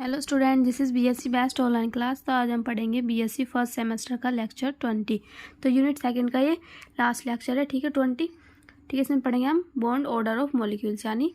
Hello student, this is BSc best online class. तो आज हम पढ़ेंगे बीएससी फर्स्ट सेमेस्टर का लेक्चर 20। तो यूनिट सेकंड का ये लास्ट लेक्चर है, ठीक है 20। ठीक है, इसमें पढ़ेंगे हम बॉन्ड ऑर्डर ऑफ मॉलिक्यूल्स, यानी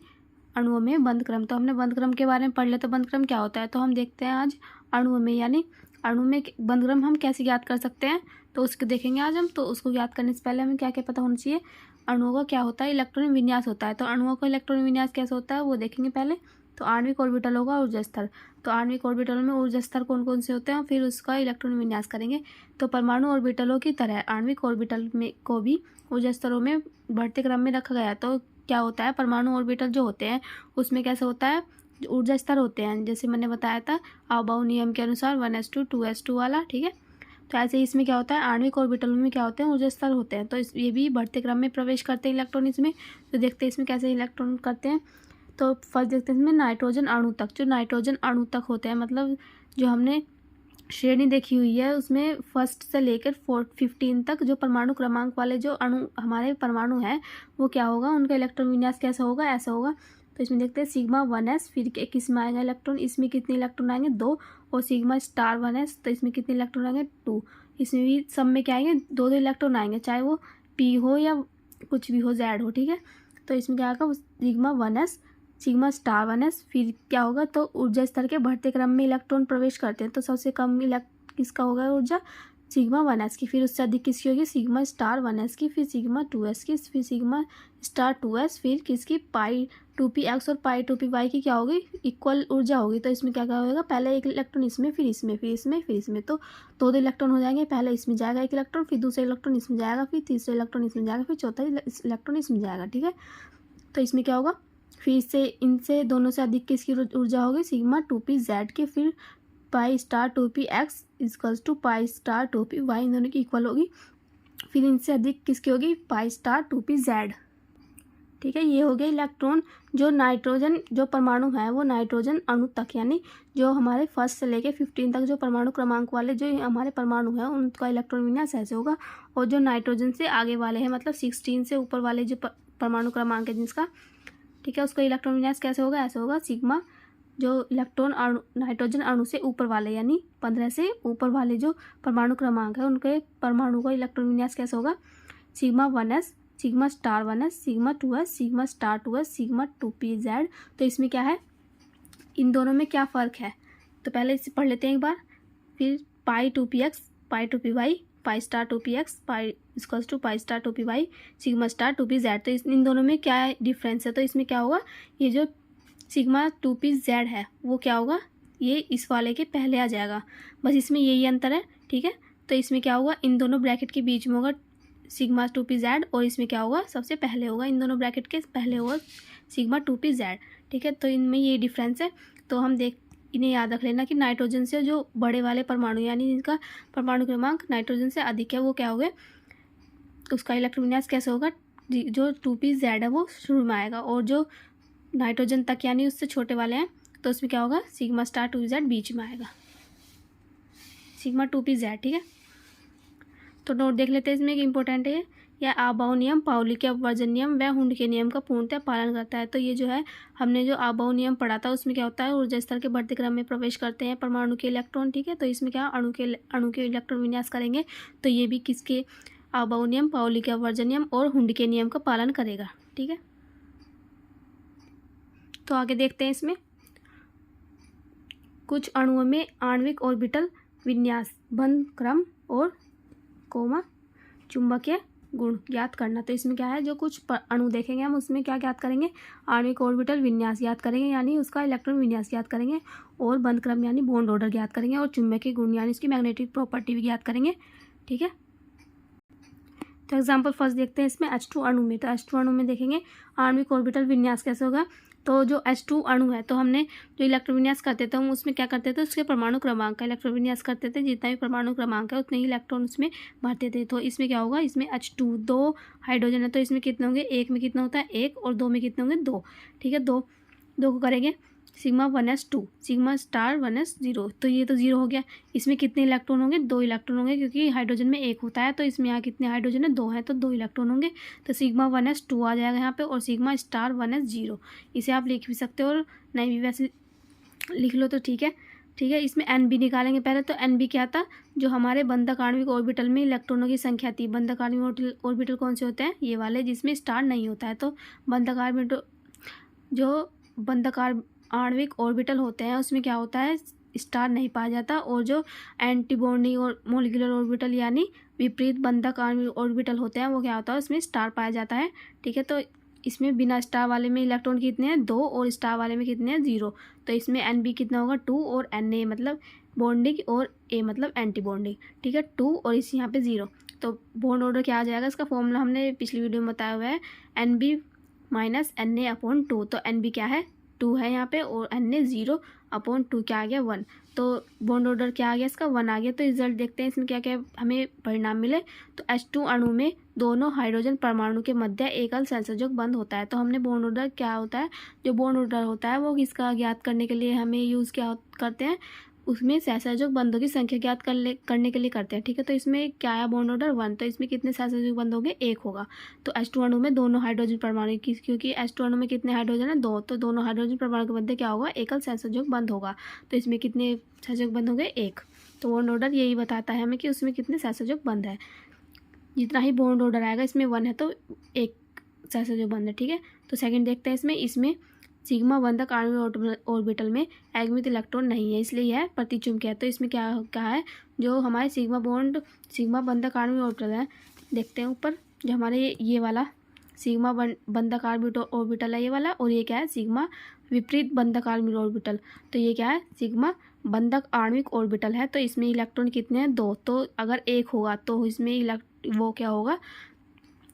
अणुओं में बंध क्रम। तो हमने बंध क्रम के बारे में पढ़ लिया, तो बंध क्रम क्या होता है तो हम देखते हैं आज अणुओं में, यानी अणु में बंध क्रम हम कैसे ज्ञात कर सकते हैं तो उसको देखेंगे आज हम। तो उसको ज्ञात करने से पहले हमें क्या क्या पता होना चाहिए। अणुओं का क्या होता है, इलेक्ट्रॉन विन्यास होता है। तो अणुओं का इलेक्ट्रॉन विन्यास कैसे होता है वो देखेंगे पहले। तो आणविक ऑर्बिटल होगा ऊर्जा स्तर। तो आणविक ऑर्बिटल में ऊर्जा स्तर कौन कौन से होते हैं, फिर उसका इलेक्ट्रॉन विन्यास करेंगे। तो परमाणु ऑर्बिटलों की तरह आणविक ऑर्बिटल में को भी ऊर्जा स्तरों में बढ़ते क्रम में रखा गया है। तो क्या होता है, परमाणु ऑर्बिटल जो होते हैं उसमें कैसे होता है, ऊर्जा स्तर होते हैं जैसे मैंने बताया था आबाउ नियम के अनुसार 1s2 2s2 वाला, ठीक है। तो ऐसे ही इसमें क्या होता है, आणविक ऑर्बिटल में क्या होते हैं, ऊर्जा स्तर होते हैं। तो ये भी बढ़ते क्रम में प्रवेश करते हैं इलेक्ट्रॉन इसमें। तो देखते हैं इसमें कैसे इलेक्ट्रॉन करते हैं। तो फर्स्ट देखते हैं इसमें नाइट्रोजन अणु तक। जो नाइट्रोजन अणु तक होते हैं, मतलब जो हमने श्रेणी देखी हुई है उसमें फर्स्ट से लेकर 15 तक जो परमाणु क्रमांक वाले जो अणु हमारे परमाणु हैं वो क्या होगा, उनका इलेक्ट्रॉन विन्यास कैसा होगा, ऐसा होगा। तो इसमें देखते हैं सिग्मा 1s, फिर किस में आएगा इलेक्ट्रॉन, इसमें कितने इलेक्ट्रॉन आएंगे 2। और सिग्मा स्टार 1s, तो इसमें कितने इलेक्ट्रॉन आएंगे 2। इसमें भी सब में क्या आएंगे, 2 इलेक्ट्रॉन आएंगे, चाहे वो p हो या कुछ भी हो, z हो, ठीक है। तो इसमें क्या आएगा, sigma 1s sigma star 1s, फिर क्या होगा, तो ऊर्जा स्तर के बढ़ते क्रम में इलेक्ट्रॉन प्रवेश करते हैं। तो सबसे कम किसका होगा ऊर्जा, सिग्मा 1s की, फिर उससे अधिक किसकी होगी, सिग्मा स्टार 1s की, फिर सिग्मा 2s की, फिर सिग्मा स्टार 2s, फिर किसकी पाई 2px और पाई 2py की क्या होगी, इक्वल ऊर्जा होगी। तो इसमें क्या क्या होगा, पहले एक इलेक्ट्रॉन इसमें, फिर इसमें, फिर इसमें, फिर इसमें, तो 2 इलेक्ट्रॉन हो जाएंगे। पहले इसमें जाएगा एक इलेक्ट्रॉन, फिर दूसरा इलेक्ट्रॉन इसमें जाएगा, फिर तीसरा इलेक्ट्रॉन इसमें जाएगा, फिर चौथा इलेक्ट्रॉन इसमें जाएगा, ठीक है। तो इसमें क्या होगा, फिर से इनसे दोनों से अधिक किसकी ऊर्जा होगी, सिग्मा 2pz की, फिर pi star 2px equals to pi star 2py, इन दोनों की इक्वल होगी। फिर इनसे अधिक किसकी होगी, पाई स्टार 2pz, ठीक है। ये हो गया इलेक्ट्रॉन जो नाइट्रोजन जो परमाणु है वो नाइट्रोजन अणु तक, यानी जो हमारे फर्स्ट से लेके 15 तक जो परमाणु क्रमांक वाले जो हमारे परमाणु हैं उनका इलेक्ट्रॉन विन्यास ऐसे होगा। और जो नाइट्रोजन से आगे वाले हैं, मतलब 16 से ऊपर वाले जो परमाणु क्रमांक है जिसका, ठीक है, उसका इलेक्ट्रॉन विन्यास कैसे होगा, ऐसे होगा। सिग्मा जो इलेक्ट्रॉन अणु नाइट्रोजन अणु से ऊपर वाले, यानी 15 से ऊपर वाले जो परमाणु क्रमांक है उनके परमाणु का इलेक्ट्रॉन विन्यास कैसे होगा, sigma 1s sigma star 1s sigma 2s sigma star 2s sigma 2pz। तो इसमें क्या है, इन दोनों में क्या फ़र्क है, तो पहले इसे पढ़ लेते हैं एक बार। फिर pi 2px pi 2py pi star 2px pi equals to pi star 2py sigma star 2pz। तो इन दोनों में क्या डिफरेंस है, तो इसमें क्या होगा, ये जो सिग्मा 2pz है वो क्या होगा, ये इस वाले के पहले आ जाएगा, बस इसमें यही अंतर है, ठीक है। तो इसमें क्या होगा, इन दोनों ब्रैकेट के बीच में होगा सिग्मा 2pz, और इसमें क्या होगा, सबसे पहले होगा, इन दोनों ब्रैकेट के पहले होगा सिग्मा 2pz, ठीक है। तो इनमें ये डिफरेंस है। तो हम इन्हें याद रख लेना कि नाइट्रोजन से जो बड़े वाले परमाणु, यानी जिनका परमाणु क्रमांक नाइट्रोजन से अधिक है वो क्या हो गए, उसका इलेक्ट्रॉन विन्यास कैसे होगा, जो 2pz है वो शुरू में आएगा, और जो नाइट्रोजन तक यानी उससे छोटे वाले हैं तो उसमें क्या होगा, सिग्मा स्टार 2z बीच में आएगा, सिग्मा 2pz, ठीक है। तो नोट देख लेते हैं इसमें एक इंपॉर्टेंट है, यह आबाउ नियम, पाउली के अपवर्जन नियम व हुंड के नियम का पूर्णतः पालन करता है। तो ये जो है हमने जो आबाउ नियम पढ़ा था उसमें क्या होता है, ऊर्जा स्तर के बढ़ते क्रम में प्रवेश करते हैं परमाणु के इलेक्ट्रॉन, ठीक है। तो इसमें क्या अणु के इलेक्ट्रॉन विन्यास करेंगे, तो ये भी किसके, आबाउ नियम, पाउली के अपवर्जन नियम और हुंड के नियम का पालन करेगा, ठीक है। तो आगे देखते हैं इसमें कुछ अणुओं में आणविक ऑर्बिटल विन्यास, बंध क्रम और चुंबकीय गुण ज्ञात करना। तो इसमें क्या है, जो कुछ अणु देखेंगे हम उसमें क्या ज्ञात करेंगे, आणविक ऑर्बिटल विन्यास ज्ञात करेंगे, यानी उसका इलेक्ट्रॉन विन्यास ज्ञात करेंगे, और बंध क्रम यानी बॉन्ड ऑर्डर ज्ञात करेंगे, और चुंबकीय गुण यानी इसकी मैग्नेटिक प्रॉपर्टी भी ज्ञात करेंगे, ठीक है। तो एग्जाम्पल फर्स्ट देखते हैं इसमें H2 अणु में। तो H2 अणु में देखेंगे आणविक ऑर्बिटल विन्यास कैसे होगा। तो जो H2 अणु है, तो हमने जो इलेक्ट्रॉन विन्यास करते थे हम उसमें क्या करते थे, उसके परमाणु क्रमांक का इलेक्ट्रॉन विन्यास करते थे, जितना भी परमाणु क्रमांक है उतने ही इलेक्ट्रॉन उसमें भरते थे। तो इसमें क्या होगा, इसमें H2 2 हाइड्रोजन है, तो इसमें कितने होंगे, एक में कितना होता है 1, और 2 में कितने होंगे 2, ठीक है। 2 को करेंगे sigma 1s 2 sigma star 1s 0, तो ये तो 0 हो गया। इसमें कितने इलेक्ट्रॉन होंगे, 2 इलेक्ट्रॉन होंगे, क्योंकि हाइड्रोजन में 1 होता है, तो इसमें यहाँ कितने हाइड्रोजन है, 2 है, तो 2 इलेक्ट्रॉन होंगे। तो सिग्मा 1s 2 आ जाएगा यहाँ पे, और सिग्मा स्टार 1s 0, इसे आप लिख भी सकते हो और नहीं भी वैसे लिख लो तो ठीक है। ठीक है, इसमें एन बी निकालेंगे पहले। तो एन बी क्या था, जो हमारे बंधक आणविक ऑर्बिटल में इलेक्ट्रॉनों की संख्या थी। बंधक आणविक ऑर्बिटल कौन से होते हैं, ये वाले जिसमें स्टार नहीं होता है। तो बंधक ऑर्बिटल, जो बंधक आणविक ऑर्बिटल होते हैं उसमें क्या होता है, स्टार नहीं पाया जाता। और जो एंटी बॉन्डिंग और मोलिकुलर ऑर्बिटल यानी विपरीत बंधक आणविक ऑर्बिटल होते हैं वो क्या होता है, उसमें स्टार पाया जाता है। ठीक है, तो इसमें बिना स्टार वाले में इलेक्ट्रॉन कितने हैं, 2, और स्टार वाले में कितने हैं, 0। तो इसमें एन बी कितना होगा, 2, और एन ए मतलब बॉन्डिंग और ए मतलब एंटी बॉन्डिंग। ठीक है, 2 और इस यहाँ पे 0। तो बॉन्ड ऑर्डर क्या आ जाएगा, इसका फॉर्मूला हमने पिछली वीडियो में बताया हुआ है, N B minus N A upon 2। तो एन बी क्या है, 2 है यहाँ पे, और एन ए 0 अपॉन 2 क्या आ गया, 1। तो बॉन्ड ऑर्डर क्या आ गया, इसका 1 आ गया। तो रिजल्ट देखते हैं इसमें क्या क्या हमें परिणाम मिले। तो H2 अणु में दोनों हाइड्रोजन परमाणु के मध्य एकल सहसंयोजक बंध होता है। तो हमने बॉन्ड ऑर्डर क्या होता है, जो बॉन्ड ऑर्डर होता है वो किसका ज्ञात करने के लिए हमें यूज़ क्या करते हैं, उसमें सहसंयोजक बंधों की संख्या ज्ञात करने के लिए करते हैं। ठीक है, तो इसमें क्या आया, बॉन्ड ऑर्डर 1। तो इसमें कितने सहसंयोजक बंध होंगे, 1 होगा। तो H2 अणु में दोनों हाइड्रोजन परमाणु की, क्योंकि H2 अणु में कितने हाइड्रोजन है, 2, तो दोनों हाइड्रोजन परमाणु के मध्य क्या होगा, एकल सहसंयोजक बंध होगा। तो इसमें कितने सहसंयोजक बंध होंगे, 1। तो बॉन्ड ऑर्डर यही बताता है हमें कि उसमें कितने सहसंयोजक बंध है। जितना ही बॉन्ड ऑर्डर आएगा इसमें 1 है तो 1 सहसंयोजक बंध है। ठीक है, तो सेकंड देखते हैं इसमें सिग्मा बंधक आणविक ऑर्बिटल में एगमित इलेक्ट्रॉन नहीं है, इसलिए यह प्रतिचुंबकीय है। तो इसमें क्या कहा है, जो हमारे सिग्मा बंधक आणविक ऑर्बिटल है, देखते हैं ऊपर, जो हमारे ये वाला सिग्मा बंधक आणविक ऑर्बिटल है ये वाला, और ये क्या है, सिग्मा विपरीत बंधक आणविक ऑर्बिटल। तो ये क्या है, सिग्मा बंधक आणविक ऑर्बिटल है। तो इसमें इलेक्ट्रॉन कितने हैं, 2। तो अगर 1 होगा तो इसमें वो क्या होगा,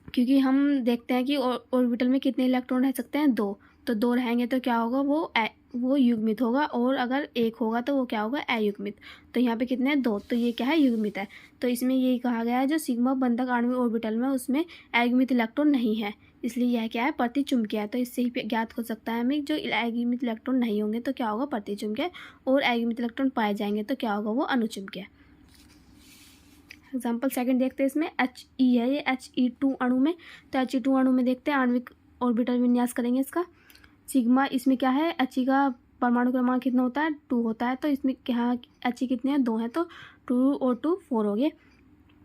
क्योंकि हम देखते हैं कि ऑर्बिटल में कितने इलेक्ट्रॉन रह सकते हैं, 2। तो 2 रहेंगे तो क्या होगा, वो युग्मित होगा, और अगर 1 होगा तो वो क्या होगा, अयुग्मित। तो यहाँ पे कितने हैं, 2। तो ये क्या है, युग्मित है। तो इसमें यही कहा गया है, जो सिग्मा बंधक आणविक ऑर्बिटल में उसमें अयुग्मित इलेक्ट्रॉन नहीं है, इसलिए यह क्या है, प्रतिचुंबकीय है। तो इससे ही ज्ञात हो सकता है हमें, जो अयुग्मित इलेक्ट्रॉन नहीं होंगे तो क्या होगा, प्रतिचुंबकीय, और अयुग्मित इलेक्ट्रॉन पाए जाएंगे तो क्या होगा, वो अनुचुंबकीय। एग्जाम्पल सेकंड देखते हैं, इसमें He है, ये He2 अणु में। तो He2 अणु में देखते हैं आणविक ऑर्बिटल विन्यास करेंगे इसका। सिग्मा इसमें क्या है, He का परमाणु क्रमांक कितना होता है, 2 होता है। तो इसमें क्या He कितने हैं, 2 हैं। तो 2 और 2 4 हो गए,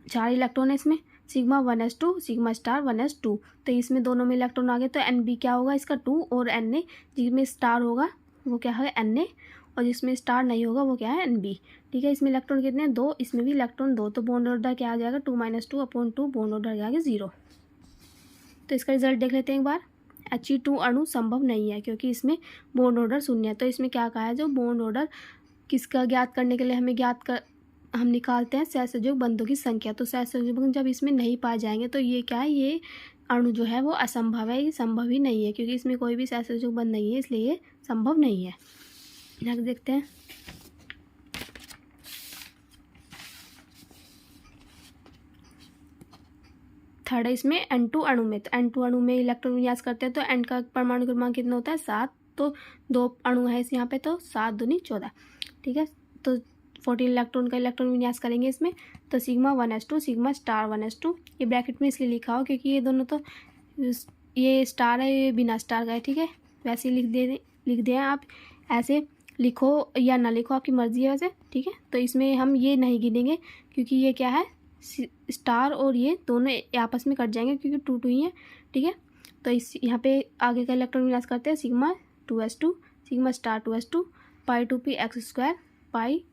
4 इलेक्ट्रॉन है इसमें। Sigma 1s2 sigma star 1s2। तो इसमें दोनों में इलेक्ट्रॉन आ गए। तो एन बी क्या होगा इसका, 2, और एन ए जिसमें स्टार होगा वो क्या है, एन ए, और जिसमें स्टार नहीं होगा वो क्या है, एन बी। ठीक है, इसमें इलेक्ट्रॉन कितने हैं, 2, इसमें भी इलेक्ट्रॉन 2। तो बॉन्ड ऑर्डर क्या आ जाएगा, 2 - 2 अपॉन 2, बॉन्ड ऑर्डर आ जाएगा 0। तो इसका रिजल्ट देख लेते हैं एक बार। He2 अणु संभव नहीं है क्योंकि इसमें बॉन्ड ऑर्डर 0 है। तो इसमें क्या कहा है, जो बॉन्ड ऑर्डर किसका ज्ञात करने के लिए हम निकालते हैं सहसंयोजक बंधों की संख्या। तो सहसंयोजक बंध जब इसमें नहीं पाए जाएंगे तो ये क्या है, ये अणु जो है वो असंभव है, ये संभव ही नहीं है, क्योंकि इसमें कोई भी सहसंयोजक बंध नहीं है, इसलिए ये संभव नहीं है। नेक्स्ट देखते हैं, थर्ड है इसमें N2 अणु में। तो N2 अणु में इलेक्ट्रॉन विन्यास करते हैं। तो N का परमाणु क्रमांक कितना होता है, 7। तो 2 अणु है इस यहाँ पे, तो 7 दूनी 14। ठीक है, तो 14 इलेक्ट्रॉन का इलेक्ट्रॉन विन्यास करेंगे इसमें। तो sigma 1s2 sigma star 1s2, ये ब्रैकेट में इसलिए लिखा हो क्योंकि ये दोनों तो, ये स्टार है, ये बिना स्टार का है। ठीक है, वैसे लिख दें आप, ऐसे लिखो या ना लिखो आपकी मर्जी है वैसे। ठीक है, तो इसमें हम ये नहीं गिनेंगे क्योंकि ये क्या है, स्टार और ये दोनों आपस में कट जाएंगे क्योंकि 2 2 ही है। ठीक है, तो इस यहाँ पे आगे का इलेक्ट्रॉन विन्यास करते हैं। Sigma 2s2 sigma star 2s2 pi 2p x² pi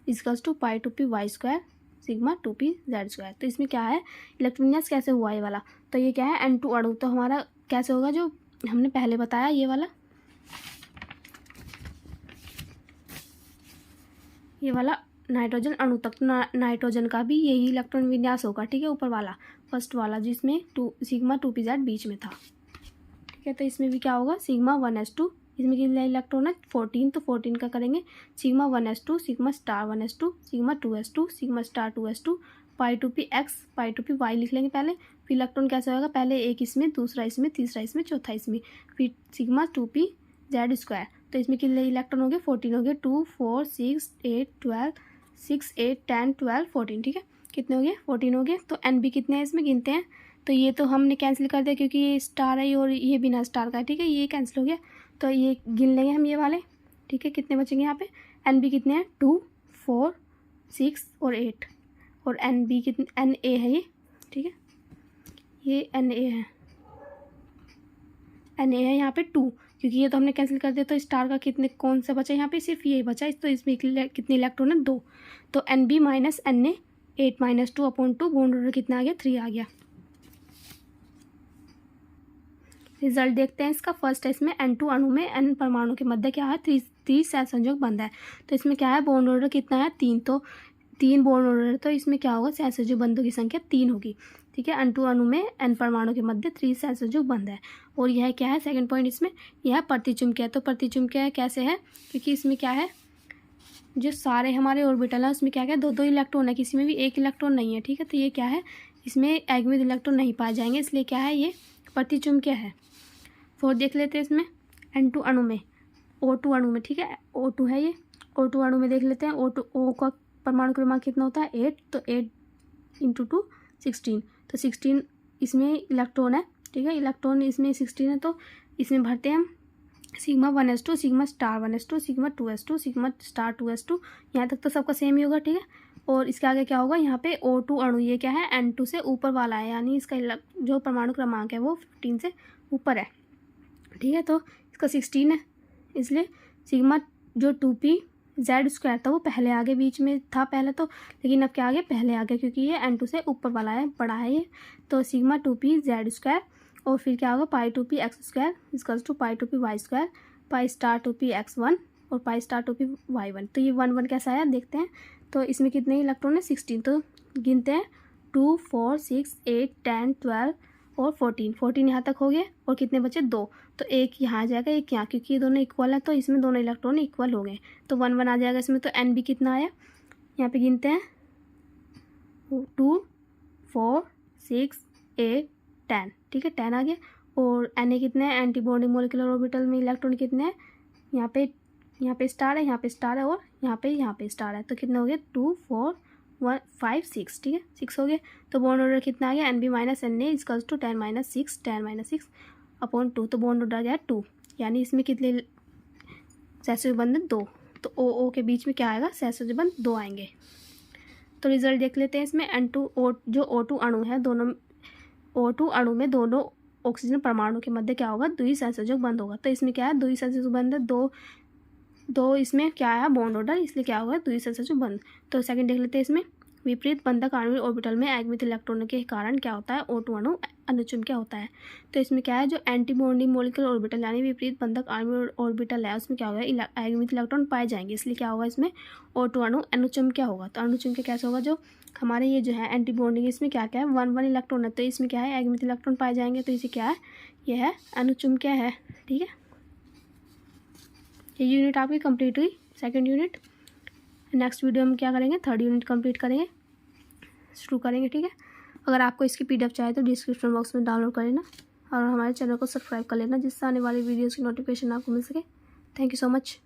equals to pi 2p y² sigma 2p z²। तो इसमें क्या है, इलेक्ट्रॉन विन्यास कैसे हुआ ये वाला। तो ये क्या है, N2 अणु। तो हमारा कैसे होगा, जो हमने पहले बताया ये वाला नाइट्रोजन अणु तक, नाइट्रोजन का भी यही इलेक्ट्रॉन विन्यास होगा। ठीक है, ऊपर वाला फर्स्ट वाला जिसमें सिग्मा 2pz बीच में था। ठीक है, तो इसमें भी क्या होगा, सिग्मा 1s2, इसमें कितने इलेक्ट्रॉन है, 14। तो 14 का करेंगे, sigma 1s2 sigma star 1s2 sigma 2s2 sigma star 2s2 pi 2p x पाई 2p y लिख लेंगे पहले। फिर इलेक्ट्रॉन कैसे होगा, पहले एक इसमें, दूसरा इसमें, तीसरा इसमें, चौथा इसमें, फिर सिग्मा 2p z²। तो इसमें कितने इलेक्ट्रॉन हो गए, 14 हो गए, 2 4 6 8 12 6 8 10 12 14। ठीक है, कितने हो गए, 14 हो गए। तो एन बी कितने हैं इसमें गिनते हैं। तो ये तो हमने कैंसिल कर दिया क्योंकि ये स्टार है और ये बिना स्टार का है। ठीक है, ये कैंसिल हो गया, तो ये गिन लेंगे हम ये वाले। ठीक है, कितने बचेंगे यहाँ पे, एन बी कितने हैं 2 4 6 और 8, और एन बी कितने, एन ए है ये, ठीक है, ये एन ए है, एन ए है यहाँ पे 2, क्योंकि ये तो हमने कैंसिल कर दिया, तो स्टार का कितने कौन सा बचा यहाँ पे, सिर्फ ये बचा, तो इसमें कितने इलेक्ट्रॉन है 2, तो N B minus N A 8 - 2/2, bond order कितना आ गया 3 आ गया। रिजल्ट देखते हैं इसका। फर्स्ट है इसमें N2 अणु में N परमाणु के मध्य क्या है 3 सहसंयोजक बंध है, तो इसमें क्या है बॉन्ड ऑर्डर कितना है 3, तो 3 बॉन्ड ऑर्डर है, तो इसमें क्या होगा सहसंयोजक बंधों की संख्या 3 होगी, ठीक है। N2 अणु में N परमाणु के मध्य 3 सहसंयोजक बंध है, और यह क्या है सेकंड पॉइंट इसमें, यह प्रतिचुंबकीय है, तो प्रतिचुंबकीय कैसे है, क्योंकि इसमें क्या है जो सारे हमारे ऑर्बिटल हैं उसमें क्या क्या 2-2 इलेक्ट्रॉन है, किसी में भी 1 इलेक्ट्रॉन नहीं है, ठीक है, तो ये क्या है इसमें एगमित इलेक्ट्रॉन नहीं पाए जाएंगे, इसलिए क्या है ये प्रतिचुंबकीय है। फोर्थ देख लेते हैं इसमें N2 अणु में O2 अणु में, ठीक है, O2 है ये, O2 अणु में देख लेते हैं O2 O का परमाणु क्रमांक कितना होता है 8, तो 8 × 2 16, तो 16 इसमें इलेक्ट्रॉन है, ठीक है, इलेक्ट्रॉन इसमें 16 है, तो इसमें भरते हैं हम sigma 1s2 sigma star 1s2 sigma 2s2 sigma star 2s2, यहाँ तक तो सबका सेम ही होगा, ठीक है। और इसके आगे क्या होगा, यहाँ पे O2 अणु ये क्या है N2 से ऊपर वाला है, यानी इसका जो परमाणु क्रमांक है वो 15 से ऊपर है, ठीक है, तो इसका 16 है, इसलिए सिग्मा जो 2p(z²) था वो पहले आगे बीच में था पहले, तो लेकिन अब क्या आगे पहले आगे, क्योंकि ये N2 से ऊपर वाला है, बड़ा है ये, तो सिग्मा 2p(z²) और फिर क्या होगा π2p(x²) = π2p(y²), π*2p(x1) और π*2p(y1), तो ये 1 1 कैसा आया देखते हैं। तो इसमें कितने इलेक्ट्रॉन है 16, तो गिनते हैं 2 4 6 8 10 12 और 14 यहाँ तक हो गए, और कितने बचे 2, तो एक यहाँ आ जाएगा एक यहाँ, क्योंकि ये दोनों इक्वल है तो इसमें दोनों इलेक्ट्रॉन इक्वल हो गए, तो 1 1 आ जाएगा इसमें। तो एन बी कितना आया, यहाँ पे गिनते हैं 2 4 6 8 10, ठीक है, 10 आ गया। और एन ए कितने हैं, एंटी बॉन्डिंग मोलिकुलर ऑर्बिटल में इलेक्ट्रॉन कितने हैं, यहाँ पे स्टार है, यहाँ पे स्टार है, और यहाँ पे स्टार है, तो कितने हो गए 2 4 1 5 6, ठीक है, 6 हो गए। तो बॉन्ड ऑर्डर कितना आ गया N B minus N A = 10 - 6/2, तो बॉन्ड ऑर्डर आ गया 2, यानी इसमें कितने सहसंयोजक बंध 2, तो ओ के बीच में क्या आएगा सहसंयोजक बंध 2 आएंगे। तो रिजल्ट देख लेते हैं इसमें N2 जो O2 अणु है, दोनों O2 अणु में दोनों ऑक्सीजन परमाणु के मध्य क्या होगा द्विसहसंयोजक बंध होगा, तो इसमें क्या है द्विसहसंयोजक बंध है, दो इसमें क्या आया बॉन्ड ऑर्डर, इसलिए क्या होगा द्विसहसंयोजक बंध। तो सेकंड देख लेते हैं इसमें विपरीत बंधक आणविक ऑर्बिटल में एगमित इलेक्ट्रॉनों के कारण क्या होता है O2 अणु अनुचुंबकीय होता है, तो इसमें क्या है जो एंटी बॉन्डिंग मोलिकुलर ऑर्बिटल यानी विपरीत बंधक आणविक ऑर्बिटल है उसमें क्या होगा एगमित इलेक्ट्रॉन पाए जाएंगे, इसलिए क्या होगा इसमें O2 अणु अनुचुंबकीय होगा। तो अनुचुंबकीय कैसे होगा, जो हमारे ये जो है एंटी बॉन्डिंग इसमें क्या क्या है 1 1 इलेक्ट्रॉन है, तो इसमें क्या है एगमित इलेक्ट्रॉन पाए जाएंगे, तो इसे क्या है यह है अनुचुंबकीय है, ठीक है। ये यूनिट आपकी कंप्लीट हुई, सेकंड यूनिट। नेक्स्ट वीडियो में क्या करेंगे, थर्ड यूनिट कंप्लीट करेंगे, शुरू करेंगे, ठीक है। अगर आपको इसकी PDF चाहिए तो डिस्क्रिप्शन बॉक्स में डाउनलोड कर लेना, और हमारे चैनल को सब्सक्राइब कर लेना, जिससे आने वाली वीडियोज़ की नोटिफिकेशन आपको मिल सके। Thank you so much.